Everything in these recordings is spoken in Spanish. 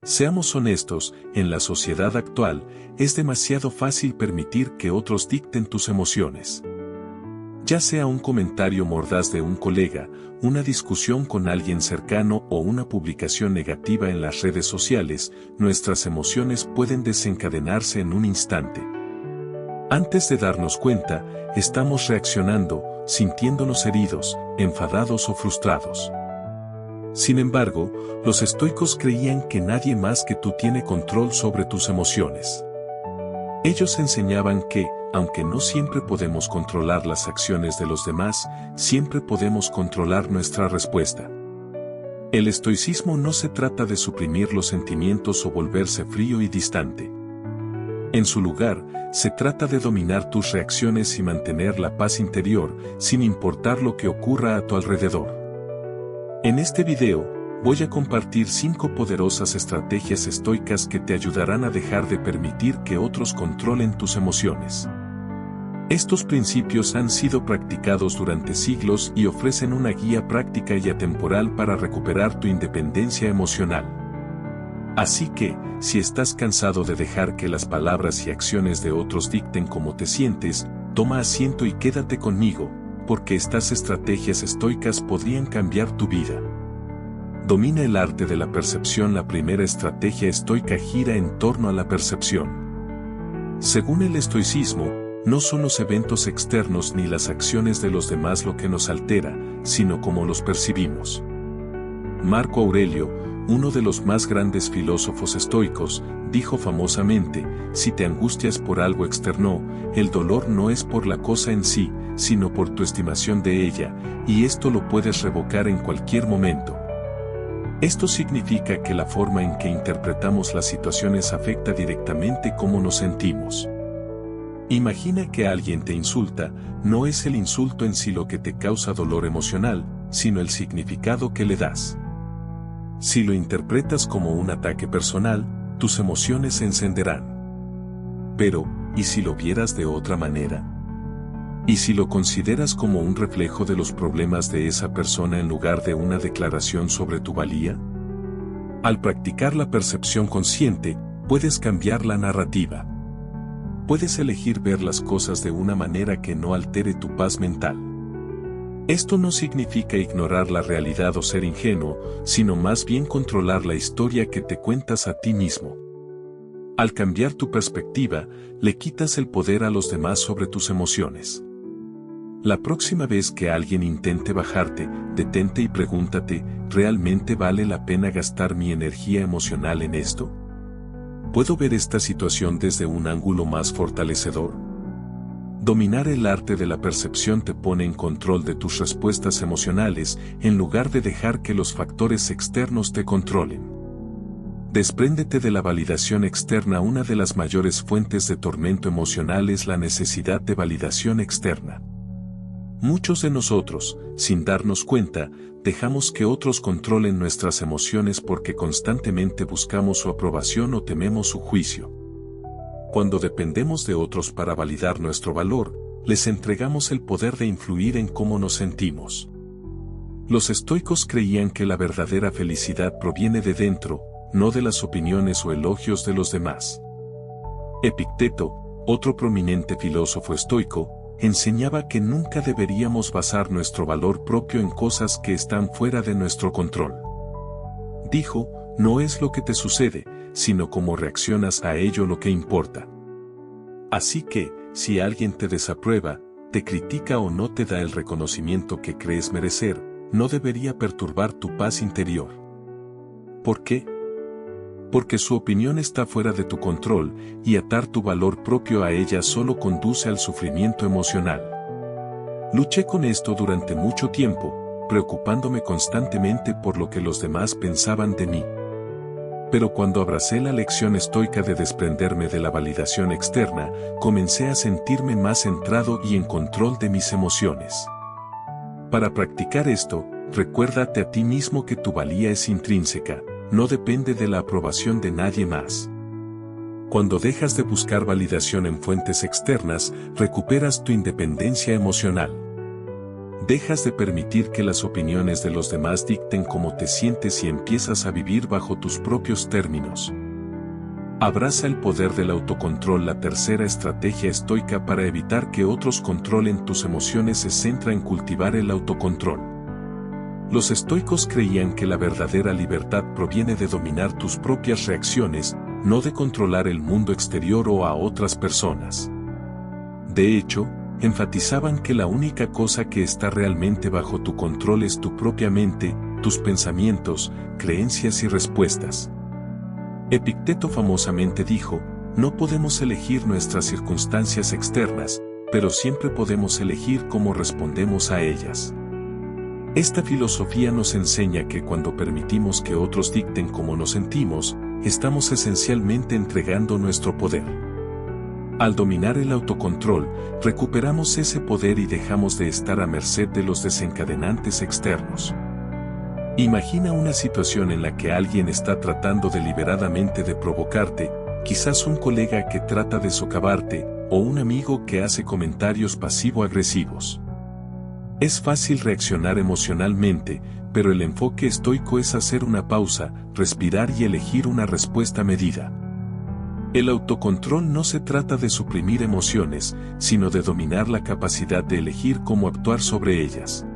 Seamos honestos, en la sociedad actual, es demasiado fácil permitir que otros dicten tus emociones. Ya sea un comentario mordaz de un colega, una discusión con alguien cercano o una publicación negativa en las redes sociales, nuestras emociones pueden desencadenarse en un instante. Antes de darnos cuenta, estamos reaccionando, sintiéndonos heridos, enfadados o frustrados. Sin embargo, los estoicos creían que nadie más que tú tiene control sobre tus emociones. Ellos enseñaban que, aunque no siempre podemos controlar las acciones de los demás, siempre podemos controlar nuestra respuesta. El estoicismo no se trata de suprimir los sentimientos o volverse frío y distante. En su lugar, se trata de dominar tus reacciones y mantener la paz interior, sin importar lo que ocurra a tu alrededor. En este video, voy a compartir 5 poderosas estrategias estoicas que te ayudarán a dejar de permitir que otros controlen tus emociones. Estos principios han sido practicados durante siglos y ofrecen una guía práctica y atemporal para recuperar tu independencia emocional. Así que, si estás cansado de dejar que las palabras y acciones de otros dicten cómo te sientes, toma asiento y quédate conmigo, porque estas estrategias estoicas podrían cambiar tu vida. Domina el arte de la percepción. La primera estrategia estoica gira en torno a la percepción. Según el estoicismo, no son los eventos externos ni las acciones de los demás lo que nos altera, sino cómo los percibimos. Marco Aurelio, uno de los más grandes filósofos estoicos, dijo famosamente: si te angustias por algo externo, el dolor no es por la cosa en sí, sino por tu estimación de ella, y esto lo puedes revocar en cualquier momento. Esto significa que la forma en que interpretamos las situaciones afecta directamente cómo nos sentimos. Imagina que alguien te insulta, no es el insulto en sí lo que te causa dolor emocional, sino el significado que le das. Si lo interpretas como un ataque personal, tus emociones se encenderán. Pero, ¿y si lo vieras de otra manera? ¿Y si lo consideras como un reflejo de los problemas de esa persona en lugar de una declaración sobre tu valía? Al practicar la percepción consciente, puedes cambiar la narrativa. Puedes elegir ver las cosas de una manera que no altere tu paz mental. Esto no significa ignorar la realidad o ser ingenuo, sino más bien controlar la historia que te cuentas a ti mismo. Al cambiar tu perspectiva, le quitas el poder a los demás sobre tus emociones. La próxima vez que alguien intente bajarte, detente y pregúntate: ¿realmente vale la pena gastar mi energía emocional en esto? ¿Puedo ver esta situación desde un ángulo más fortalecedor? Dominar el arte de la percepción te pone en control de tus respuestas emocionales, en lugar de dejar que los factores externos te controlen. Despréndete de la validación externa. Una de las mayores fuentes de tormento emocional es la necesidad de validación externa. Muchos de nosotros, sin darnos cuenta, dejamos que otros controlen nuestras emociones porque constantemente buscamos su aprobación o tememos su juicio. Cuando dependemos de otros para validar nuestro valor, les entregamos el poder de influir en cómo nos sentimos. Los estoicos creían que la verdadera felicidad proviene de dentro, no de las opiniones o elogios de los demás. Epicteto, otro prominente filósofo estoico, enseñaba que nunca deberíamos basar nuestro valor propio en cosas que están fuera de nuestro control. Dijo: no es lo que te sucede, sino cómo reaccionas a ello lo que importa. Así que, si alguien te desaprueba, te critica o no te da el reconocimiento que crees merecer, no debería perturbar tu paz interior. ¿Por qué? Porque su opinión está fuera de tu control, y atar tu valor propio a ella solo conduce al sufrimiento emocional. Luché con esto durante mucho tiempo, preocupándome constantemente por lo que los demás pensaban de mí. Pero cuando abracé la lección estoica de desprenderme de la validación externa, comencé a sentirme más centrado y en control de mis emociones. Para practicar esto, recuérdate a ti mismo que tu valía es intrínseca, no depende de la aprobación de nadie más. Cuando dejas de buscar validación en fuentes externas, recuperas tu independencia emocional. Dejas de permitir que las opiniones de los demás dicten cómo te sientes y empiezas a vivir bajo tus propios términos. Abraza el poder del autocontrol. La tercera estrategia estoica para evitar que otros controlen tus emociones se centra en cultivar el autocontrol. Los estoicos creían que la verdadera libertad proviene de dominar tus propias reacciones, no de controlar el mundo exterior o a otras personas. De hecho, enfatizaban que la única cosa que está realmente bajo tu control es tu propia mente, tus pensamientos, creencias y respuestas. Epicteto famosamente dijo, no podemos elegir nuestras circunstancias externas, pero siempre podemos elegir cómo respondemos a ellas. Esta filosofía nos enseña que cuando permitimos que otros dicten cómo nos sentimos, estamos esencialmente entregando nuestro poder. Al dominar el autocontrol, recuperamos ese poder y dejamos de estar a merced de los desencadenantes externos. Imagina una situación en la que alguien está tratando deliberadamente de provocarte, quizás un colega que trata de socavarte, o un amigo que hace comentarios pasivo-agresivos. Es fácil reaccionar emocionalmente, pero el enfoque estoico es hacer una pausa, respirar y elegir una respuesta medida. El autocontrol no se trata de suprimir emociones, sino de dominar la capacidad de elegir cómo actuar sobre ellas.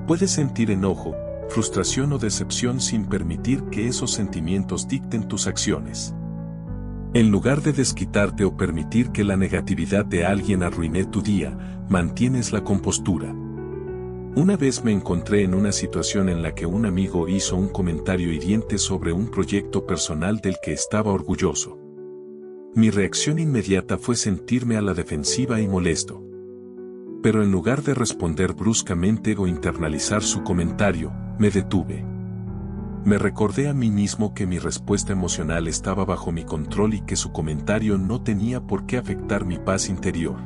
Puedes sentir enojo, frustración o decepción sin permitir que esos sentimientos dicten tus acciones. En lugar de desquitarte o permitir que la negatividad de alguien arruine tu día, mantienes la compostura. Una vez me encontré en una situación en la que un amigo hizo un comentario hiriente sobre un proyecto personal del que estaba orgulloso. Mi reacción inmediata fue sentirme a la defensiva y molesto. Pero en lugar de responder bruscamente o internalizar su comentario, me detuve. Me recordé a mí mismo que mi respuesta emocional estaba bajo mi control y que su comentario no tenía por qué afectar mi paz interior.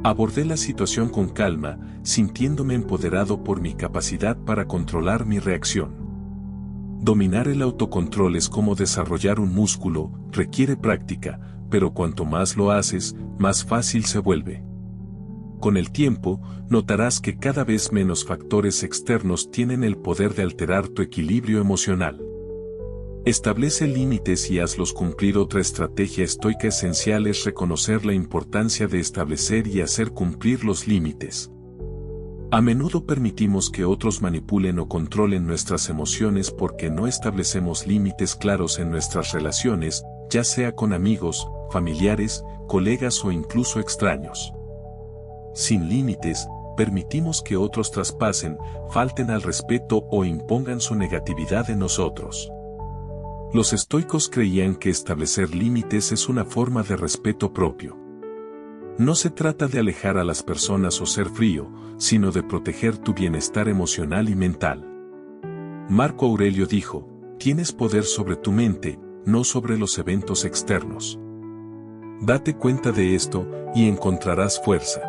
Abordé la situación con calma, sintiéndome empoderado por mi capacidad para controlar mi reacción. Dominar el autocontrol es como desarrollar un músculo, requiere práctica, pero cuanto más lo haces, más fácil se vuelve. Con el tiempo, notarás que cada vez menos factores externos tienen el poder de alterar tu equilibrio emocional. Establece límites y hazlos cumplir. Otra estrategia estoica esencial es reconocer la importancia de establecer y hacer cumplir los límites. A menudo permitimos que otros manipulen o controlen nuestras emociones porque no establecemos límites claros en nuestras relaciones, ya sea con amigos, familiares, colegas o incluso extraños. Sin límites, permitimos que otros traspasen, falten al respeto o impongan su negatividad en nosotros. Los estoicos creían que establecer límites es una forma de respeto propio. No se trata de alejar a las personas o ser frío, sino de proteger tu bienestar emocional y mental. Marco Aurelio dijo, tienes poder sobre tu mente, no sobre los eventos externos. Date cuenta de esto, y encontrarás fuerza.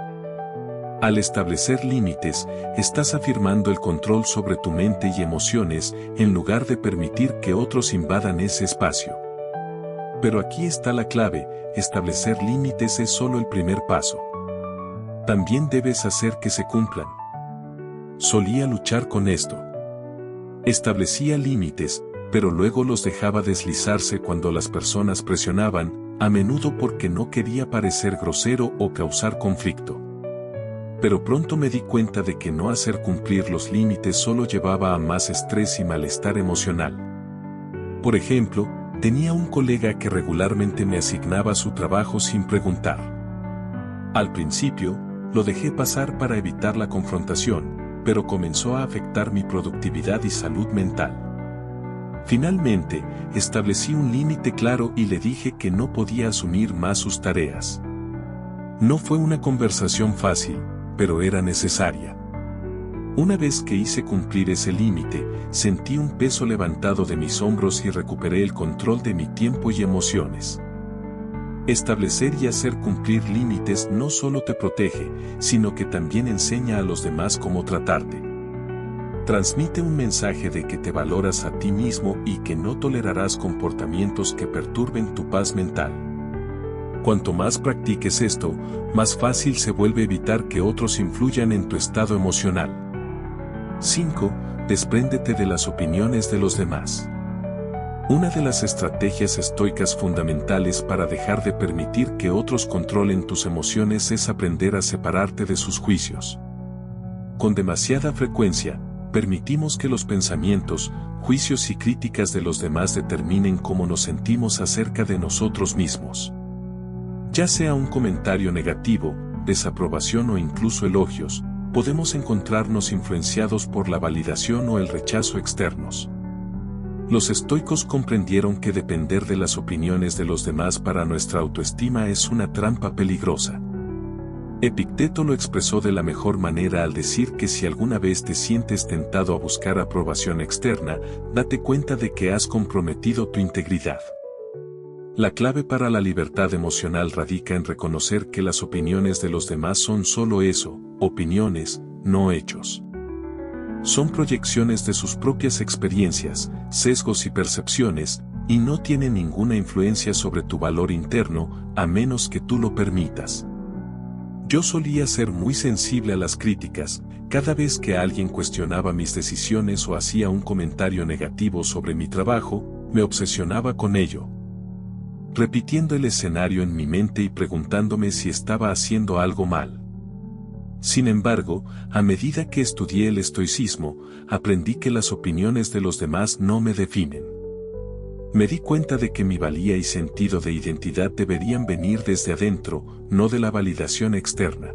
Al establecer límites, estás afirmando el control sobre tu mente y emociones, en lugar de permitir que otros invadan ese espacio. Pero aquí está la clave, establecer límites es solo el primer paso. También debes hacer que se cumplan. Solía luchar con esto. Establecía límites, pero luego los dejaba deslizarse cuando las personas presionaban, a menudo porque no quería parecer grosero o causar conflicto. Pero pronto me di cuenta de que no hacer cumplir los límites solo llevaba a más estrés y malestar emocional. Por ejemplo, tenía un colega que regularmente me asignaba su trabajo sin preguntar. Al principio, lo dejé pasar para evitar la confrontación, pero comenzó a afectar mi productividad y salud mental. Finalmente, establecí un límite claro y le dije que no podía asumir más sus tareas. No fue una conversación fácil, pero era necesaria. Una vez que hice cumplir ese límite, sentí un peso levantado de mis hombros y recuperé el control de mi tiempo y emociones. Establecer y hacer cumplir límites no solo te protege, sino que también enseña a los demás cómo tratarte. Transmite un mensaje de que te valoras a ti mismo y que no tolerarás comportamientos que perturben tu paz mental. Cuanto más practiques esto, más fácil se vuelve evitar que otros influyan en tu estado emocional. 5. Despréndete de las opiniones de los demás. Una de las estrategias estoicas fundamentales para dejar de permitir que otros controlen tus emociones es aprender a separarte de sus juicios. Con demasiada frecuencia, permitimos que los pensamientos, juicios y críticas de los demás determinen cómo nos sentimos acerca de nosotros mismos. Ya sea un comentario negativo, desaprobación o incluso elogios, podemos encontrarnos influenciados por la validación o el rechazo externos. Los estoicos comprendieron que depender de las opiniones de los demás para nuestra autoestima es una trampa peligrosa. Epicteto lo expresó de la mejor manera al decir que si alguna vez te sientes tentado a buscar aprobación externa, date cuenta de que has comprometido tu integridad. La clave para la libertad emocional radica en reconocer que las opiniones de los demás son solo eso, opiniones, no hechos. Son proyecciones de sus propias experiencias, sesgos y percepciones, y no tienen ninguna influencia sobre tu valor interno, a menos que tú lo permitas. Yo solía ser muy sensible a las críticas. Cada vez que alguien cuestionaba mis decisiones o hacía un comentario negativo sobre mi trabajo, me obsesionaba con ello, repitiendo el escenario en mi mente y preguntándome si estaba haciendo algo mal. Sin embargo, a medida que estudié el estoicismo, aprendí que las opiniones de los demás no me definen. Me di cuenta de que mi valía y sentido de identidad deberían venir desde adentro, no de la validación externa.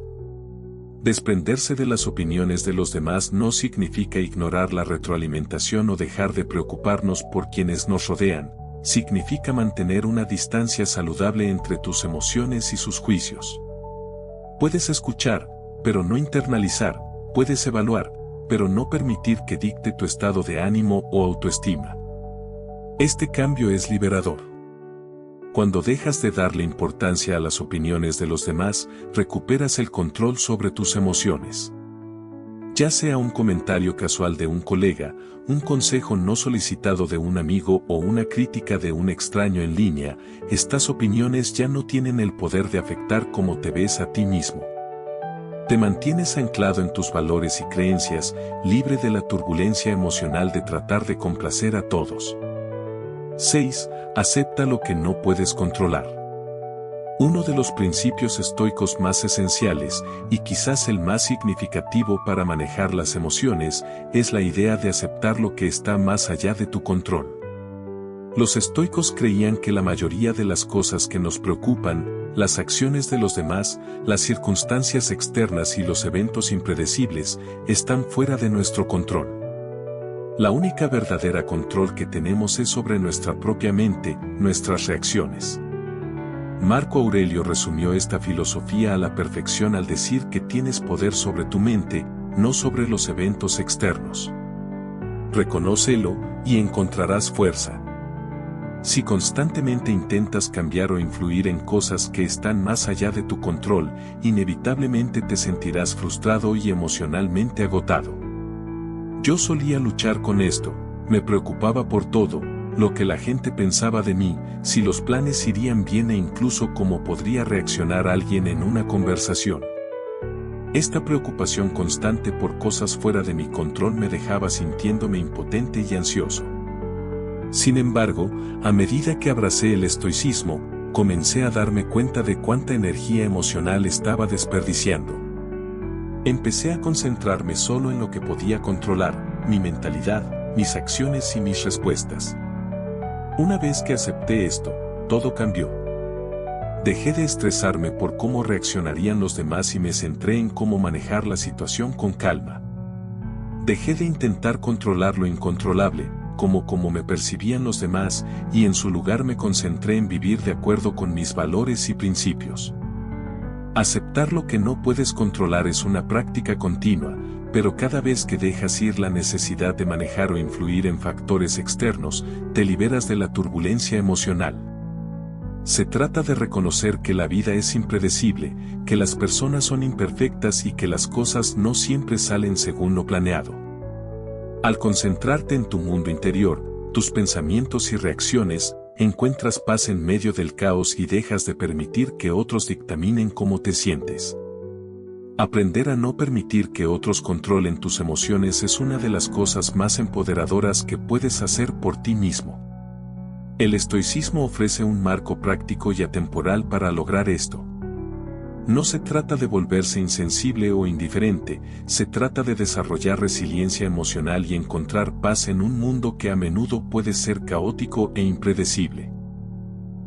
Desprenderse de las opiniones de los demás no significa ignorar la retroalimentación o dejar de preocuparnos por quienes nos rodean. Significa mantener una distancia saludable entre tus emociones y sus juicios. Puedes escuchar, pero no internalizar, puedes evaluar, pero no permitir que dicte tu estado de ánimo o autoestima. Este cambio es liberador. Cuando dejas de darle importancia a las opiniones de los demás, recuperas el control sobre tus emociones. Ya sea un comentario casual de un colega, un consejo no solicitado de un amigo o una crítica de un extraño en línea, estas opiniones ya no tienen el poder de afectar cómo te ves a ti mismo. Te mantienes anclado en tus valores y creencias, libre de la turbulencia emocional de tratar de complacer a todos. 6. Acepta lo que no puedes controlar. Uno de los principios estoicos más esenciales, y quizás el más significativo para manejar las emociones, es la idea de aceptar lo que está más allá de tu control. Los estoicos creían que la mayoría de las cosas que nos preocupan, las acciones de los demás, las circunstancias externas y los eventos impredecibles, están fuera de nuestro control. La única verdadera control que tenemos es sobre nuestra propia mente, nuestras reacciones. Marco Aurelio resumió esta filosofía a la perfección al decir que tienes poder sobre tu mente, no sobre los eventos externos. Reconócelo, y encontrarás fuerza. Si constantemente intentas cambiar o influir en cosas que están más allá de tu control, inevitablemente te sentirás frustrado y emocionalmente agotado. Yo solía luchar con esto, me preocupaba por todo, lo que la gente pensaba de mí, si los planes irían bien e incluso cómo podría reaccionar alguien en una conversación. Esta preocupación constante por cosas fuera de mi control me dejaba sintiéndome impotente y ansioso. Sin embargo, a medida que abracé el estoicismo, comencé a darme cuenta de cuánta energía emocional estaba desperdiciando. Empecé a concentrarme solo en lo que podía controlar, mi mentalidad, mis acciones y mis respuestas. Una vez que acepté esto, todo cambió. Dejé de estresarme por cómo reaccionarían los demás y me centré en cómo manejar la situación con calma. Dejé de intentar controlar lo incontrolable, como me percibían los demás, y en su lugar me concentré en vivir de acuerdo con mis valores y principios. Aceptar lo que no puedes controlar es una práctica continua, pero cada vez que dejas ir la necesidad de manejar o influir en factores externos, te liberas de la turbulencia emocional. Se trata de reconocer que la vida es impredecible, que las personas son imperfectas y que las cosas no siempre salen según lo planeado. Al concentrarte en tu mundo interior, tus pensamientos y reacciones, encuentras paz en medio del caos y dejas de permitir que otros dictaminen cómo te sientes. Aprender a no permitir que otros controlen tus emociones es una de las cosas más empoderadoras que puedes hacer por ti mismo. El estoicismo ofrece un marco práctico y atemporal para lograr esto. No se trata de volverse insensible o indiferente, se trata de desarrollar resiliencia emocional y encontrar paz en un mundo que a menudo puede ser caótico e impredecible.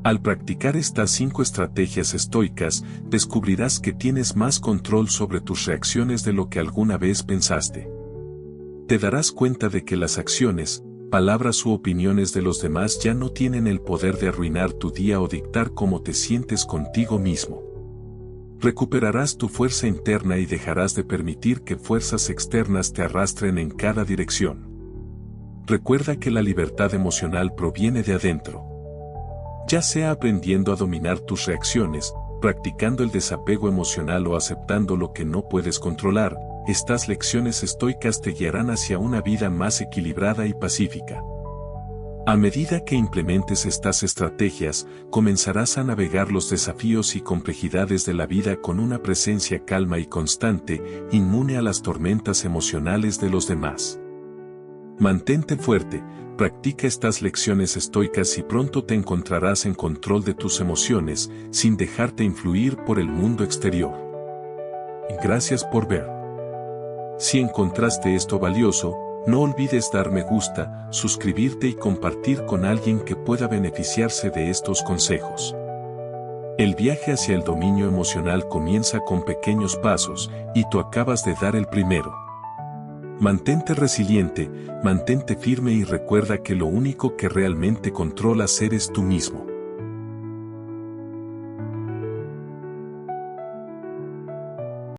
Al practicar estas 5 estrategias estoicas, descubrirás que tienes más control sobre tus reacciones de lo que alguna vez pensaste. Te darás cuenta de que las acciones, palabras u opiniones de los demás ya no tienen el poder de arruinar tu día o dictar cómo te sientes contigo mismo. Recuperarás tu fuerza interna y dejarás de permitir que fuerzas externas te arrastren en cada dirección. Recuerda que la libertad emocional proviene de adentro. Ya sea aprendiendo a dominar tus reacciones, practicando el desapego emocional o aceptando lo que no puedes controlar, estas lecciones estoicas te guiarán hacia una vida más equilibrada y pacífica. A medida que implementes estas estrategias, comenzarás a navegar los desafíos y complejidades de la vida con una presencia calma y constante, inmune a las tormentas emocionales de los demás. Mantente fuerte, practica estas lecciones estoicas y pronto te encontrarás en control de tus emociones, sin dejarte influir por el mundo exterior. Gracias por ver. Si encontraste esto valioso, no olvides dar me gusta, suscribirte y compartir con alguien que pueda beneficiarse de estos consejos. El viaje hacia el dominio emocional comienza con pequeños pasos, y tú acabas de dar el primero. Mantente resiliente, mantente firme y recuerda que lo único que realmente controlas eres tú mismo.